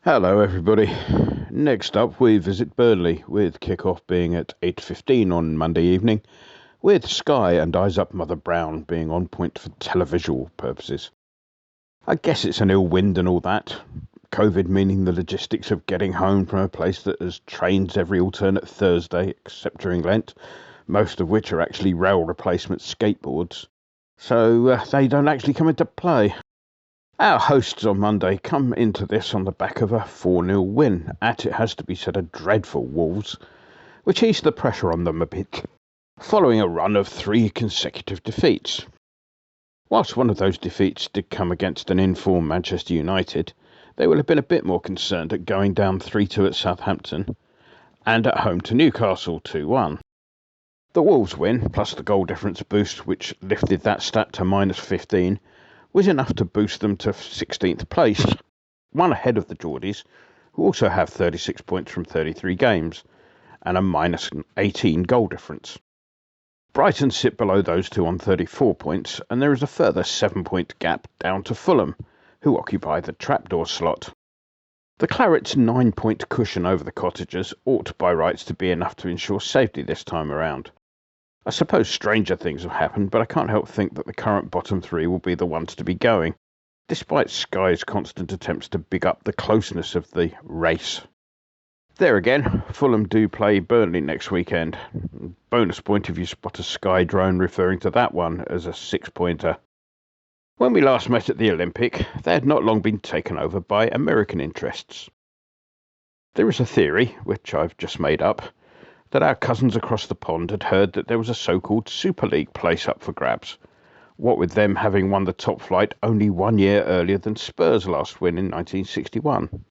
Hello everybody. Next up we visit Burnley, with kick-off being at 8:15 on Monday evening, with Sky and Eyes Up Mother Brown being on point for televisual purposes. I guess it's an ill wind and all that. COVID meaning the logistics of getting home from a place that has trains every alternate Thursday except during Lent, most of which are actually rail replacement skateboards. So they don't actually come into play. Our hosts on Monday come into this on the back of a 4-0 win at, it has to be said, a dreadful Wolves, which eased the pressure on them a bit, following a run of 3 consecutive defeats. Whilst one of those defeats did come against an in-form Manchester United, they will have been a bit more concerned at going down 3-2 at Southampton and at home to Newcastle 2-1. The Wolves win, plus the goal difference boost which lifted that stat to -15, was enough to boost them to 16th place, one ahead of the Geordies, who also have 36 points from 33 games, and a -18 goal difference. Brighton sit below those two on 34 points, and there is a further 7-point gap down to Fulham, who occupy the trapdoor slot. The Clarets' 9-point cushion over the Cottagers ought by rights to be enough to ensure safety this time around. I suppose stranger things have happened, but I can't help think that the current bottom 3 will be the ones to be going, despite Sky's constant attempts to big up the closeness of the race. There again, Fulham do play Burnley next weekend. Bonus point if you spot a Sky drone referring to that one as a 6-pointer. When we last met at the Olympic, they had not long been taken over by American interests. There is a theory, which I've just made up, that our cousins across the pond had heard that there was a so-called Super League place up for grabs, what with them having won the top flight only 1 year earlier than Spurs' last win in 1961.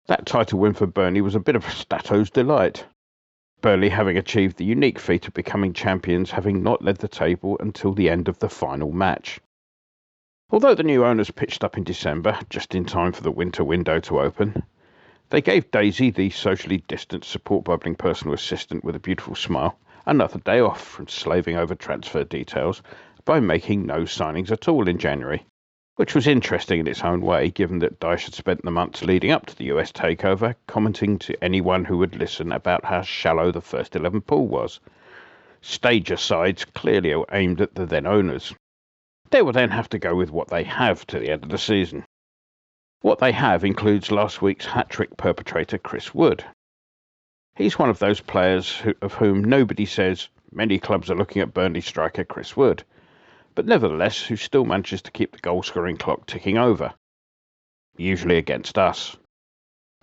That title win for Burnley was a bit of Stato's delight, Burnley having achieved the unique feat of becoming champions, having not led the table until the end of the final match. Although the new owners pitched up in December, just in time for the winter window to open, they gave Daisy, the socially distanced support bubbling personal assistant with a beautiful smile, another day off from slaving over transfer details by making no signings at all in January, which was interesting in its own way, given that Dyche had spent the months leading up to the US takeover commenting to anyone who would listen about how shallow the first 11 pool was. Stage asides clearly aimed at the then owners. They will then have to go with what they have to the end of the season. What they have includes last week's hat-trick perpetrator Chris Wood. He's one of those players of whom nobody says many clubs are looking at Burnley striker Chris Wood, but nevertheless who still manages to keep the goal-scoring clock ticking over, usually against us.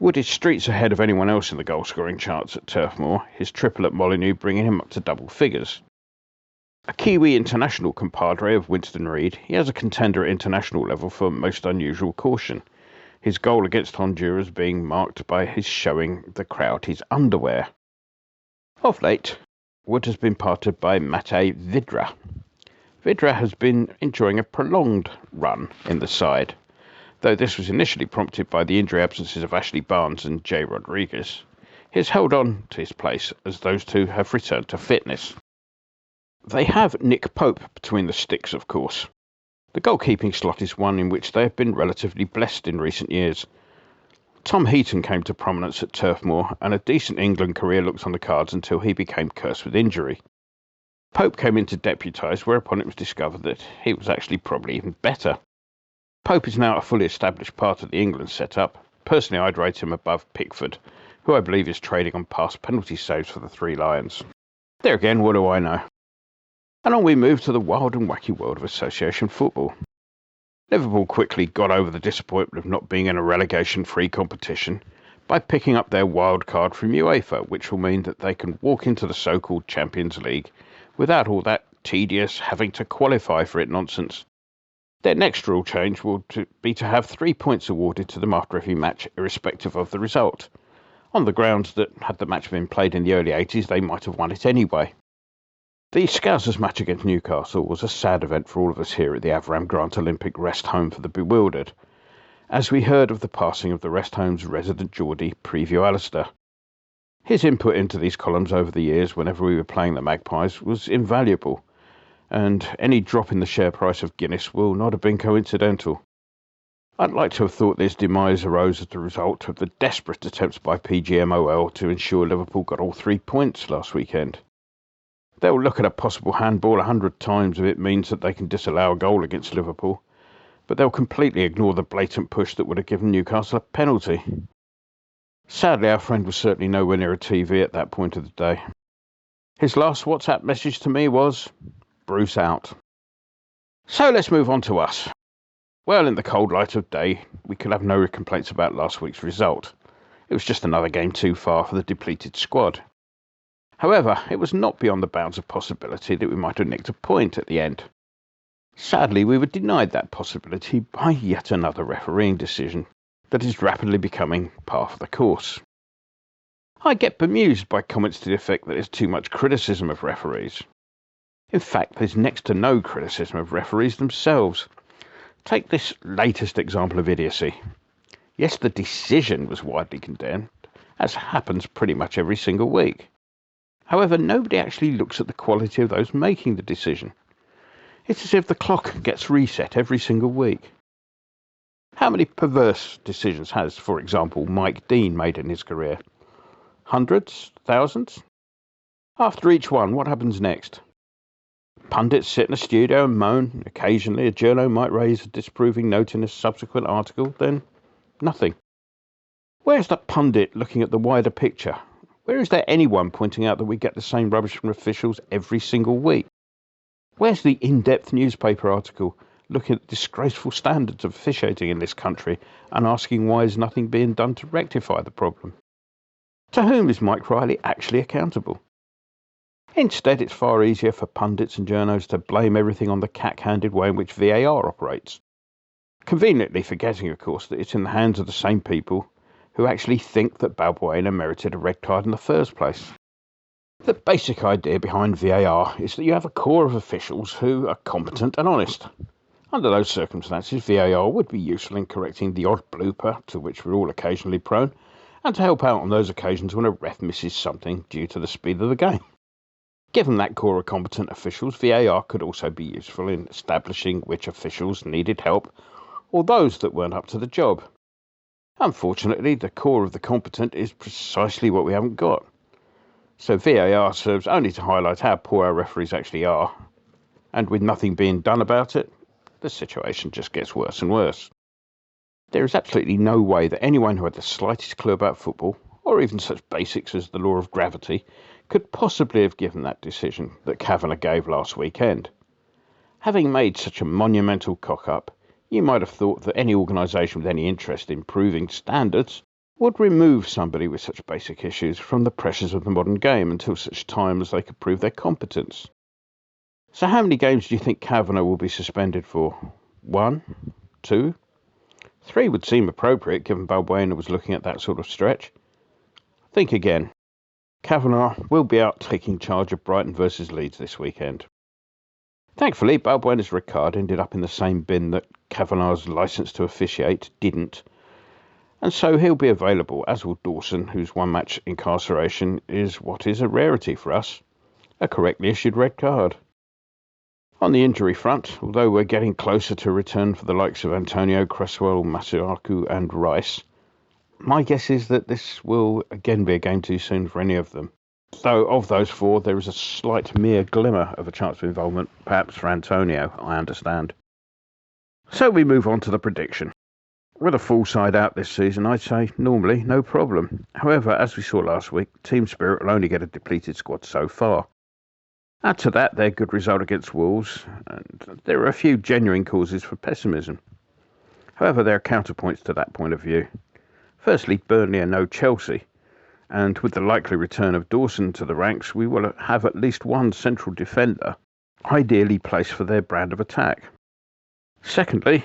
Wood is streets ahead of anyone else in the goal-scoring charts at Turf Moor, his triple at Molineux bringing him up to double figures. A Kiwi international compadre of Winston Reid, he has a contender at international level for most unusual caution, his goal against Honduras being marked by his showing the crowd his underwear. Of late, Wood has been parted by Matej Vydra. Vydra has been enjoying a prolonged run in the side, though this was initially prompted by the injury absences of Ashley Barnes and Jay Rodriguez. He has held on to his place as those two have returned to fitness. They have Nick Pope between the sticks, of course. The goalkeeping slot is one in which they have been relatively blessed in recent years. Tom Heaton came to prominence at Turf Moor, and a decent England career looked on the cards until he became cursed with injury. Pope came in to deputise, whereupon it was discovered that he was actually probably even better. Pope is now a fully established part of the England setup. Personally, I'd rate him above Pickford, who I believe is trading on past penalty saves for the Three Lions. There again, what do I know? And on we move to the wild and wacky world of association football. Liverpool quickly got over the disappointment of not being in a relegation-free competition by picking up their wild card from UEFA, which will mean that they can walk into the so-called Champions League without all that tedious having to qualify for it nonsense. Their next rule change will be to have 3 points awarded to them after every match, irrespective of the result, on the grounds that had the match been played in the early 80s, they might have won it anyway. The Scousers match against Newcastle was a sad event for all of us here at the Avram Grant Olympic Rest Home for the Bewildered, as we heard of the passing of the Rest Home's resident Geordie, Preview Alistair. His input into these columns over the years whenever we were playing the Magpies was invaluable, and any drop in the share price of Guinness will not have been coincidental. I'd like to have thought this demise arose as a result of the desperate attempts by PGMOL to ensure Liverpool got all 3 points last weekend. They'll look at a possible handball 100 times if it means that they can disallow a goal against Liverpool, but they'll completely ignore the blatant push that would have given Newcastle a penalty. Sadly, our friend was certainly nowhere near a TV at that point of the day. His last WhatsApp message to me was, "Bruce out." So let's move on to us. Well, in the cold light of day, we could have no complaints about last week's result. It was just another game too far for the depleted squad. However, it was not beyond the bounds of possibility that we might have nicked a point at the end. Sadly, we were denied that possibility by yet another refereeing decision that is rapidly becoming par for the course. I get bemused by comments to the effect that there's too much criticism of referees. In fact, there's next to no criticism of referees themselves. Take this latest example of idiocy. Yes, the decision was widely condemned, as happens pretty much every single week. However, nobody actually looks at the quality of those making the decision. It's as if the clock gets reset every single week. How many perverse decisions has, for example, Mike Dean made in his career? Hundreds? Thousands? After each one, what happens next? Pundits sit in a studio and moan. Occasionally, a journo might raise a disapproving note in a subsequent article, then nothing. Where's that pundit looking at the wider picture? Where is there anyone pointing out that we get the same rubbish from officials every single week? Where's the in-depth newspaper article looking at the disgraceful standards of officiating in this country and asking why is nothing being done to rectify the problem? To whom is Mike Riley actually accountable? Instead, it's far easier for pundits and journos to blame everything on the cack-handed way in which VAR operates. Conveniently forgetting, of course, that it's in the hands of the same people who actually think that Balbuena merited a red card in the first place. The basic idea behind VAR is that you have a core of officials who are competent and honest. Under those circumstances, VAR would be useful in correcting the odd blooper to which we're all occasionally prone, and to help out on those occasions when a ref misses something due to the speed of the game. Given that core of competent officials, VAR could also be useful in establishing which officials needed help or those that weren't up to the job. Unfortunately, the core of the competent is precisely what we haven't got. So VAR serves only to highlight how poor our referees actually are. And with nothing being done about it, the situation just gets worse and worse. There is absolutely no way that anyone who had the slightest clue about football, or even such basics as the law of gravity, could possibly have given that decision that Kavanagh gave last weekend. Having made such a monumental cock-up, you might have thought that any organisation with any interest in improving standards would remove somebody with such basic issues from the pressures of the modern game until such time as they could prove their competence. So how many games do you think Kavanagh will be suspended for? 1? 2? 3 would seem appropriate given Balbuena was looking at that sort of stretch. Think again. Kavanagh will be out taking charge of Brighton versus Leeds this weekend. Thankfully, Balbuena's red card ended up in the same bin that Kavanagh's licence to officiate didn't, and so he'll be available, as will Dawson, whose one-match incarceration is what is a rarity for us, a correctly issued red card. On the injury front, although we're getting closer to a return for the likes of Antonio, Cresswell, Masuaku and Rice, my guess is that this will again be a game too soon for any of them. Though of those 4, there is a slight mere glimmer of a chance of involvement, perhaps for Antonio, I understand. So we move on to the prediction. With a full side out this season, I'd say normally no problem. However, as we saw last week, team spirit will only get a depleted squad so far. Add to that their good result against Wolves, and there are a few genuine causes for pessimism. However, there are counterpoints to that point of view. Firstly, Burnley are no Chelsea, and with the likely return of Dawson to the ranks, we will have at least one central defender, ideally placed for their brand of attack. Secondly,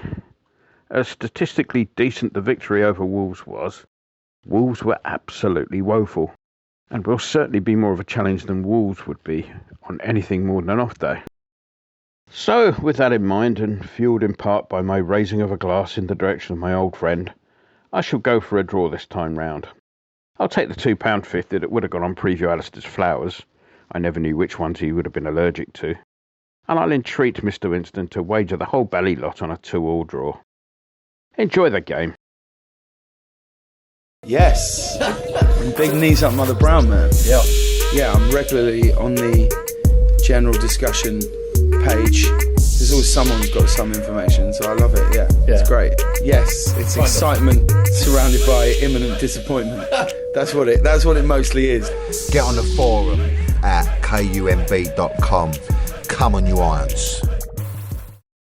as statistically decent the victory over Wolves was, Wolves were absolutely woeful, and will certainly be more of a challenge than Wolves would be on anything more than an off day. So, with that in mind, and fueled in part by my raising of a glass in the direction of my old friend, I shall go for a draw this time round. I'll take the £2.50 that would have gone on Preview Alistair's flowers. I never knew which ones he would have been allergic to. And I'll entreat Mr. Winston to wager the whole bally lot on a 2-2 draw. Enjoy the game. Yes. Big knees up Mother Brown, man. Yeah. Yeah, I'm regularly on the general discussion page. There's always someone who's got some information, so I love it. Yeah. It's great. Yes, it's excitement surrounded by imminent disappointment. That's what it mostly is. Get on the forum at kumb.com. Come on, you irons.